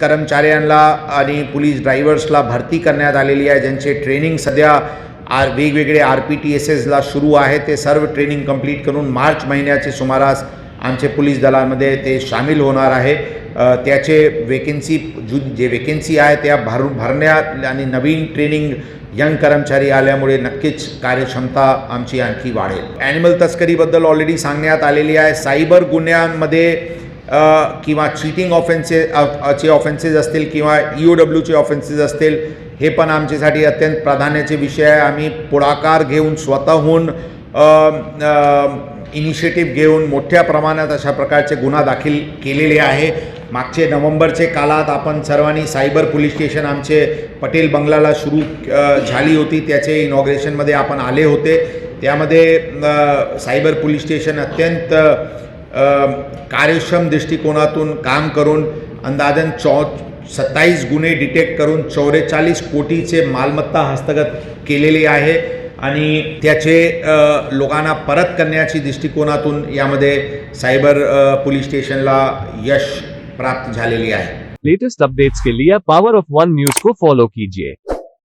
कर्मचाऱ्यांना आणि पोलीस ड्रायव्हर्सला भरती करण्यात आलेली आहे, ज्यांचे ट्रेनिंग सध्या वेगवेगळे RPTSSला सुरू आहे. ते सर्व ट्रेनिंग कंप्लीट करून मार्च महिन्याचे सुमारास आमचे पोलीस दलामध्ये ते सामील होणार आहे. त्याचे जे वेकेन्सी आहे त्या भरण्यात आणि नवीन ट्रेनिंग यंग कर्मचारी आल्यामुळे नक्कीच कार्यक्षमता आमची आणखी वाढेल. ॲनिमल तस्करीबद्दल ऑलरेडी सांगण्यात आलेली आहे. सायबर गुन्ह्यांमध्ये किंवा चीटिंग चे ऑफेन्सेस असतील किंवा EOWचे ऑफेन्सेस असतील, हे पण आमच्यासाठी अत्यंत प्राधान्याचे विषय आहे. आम्ही पुढाकार घेऊन स्वतःहून इनिशिएटिव्ह घेऊन मोठ्या प्रमाणात अशा प्रकारचे गुन्हा दाखल केलेले आहे. मागचे नोव्हेंबरचे काळात आपण सर्वांनी सायबर पोलीस स्टेशन आमचे पटेल बंगलाला सुरू झाली होती, त्याचे इनॉग्रेशनमध्ये आपण आले होते. त्यामध्ये सायबर पोलीस स्टेशन अत्यंत कार्यक्षम दृष्टिकोनातून काम करून अंदाजन 27 गुन्हे डिटेक्ट करून 44 कोटीचे मालमत्ता हस्तगत केलेली आहे आणि त्याचे लोकांना परत करण्याची दृष्टिकोनातून यामध्ये सायबर पोलीस स्टेशनला यश प्राप्त झालेली आहे. लेटेस्ट अपडेट्स के लिए पावर ऑफ वन न्यूज को फॉलो कीजिए.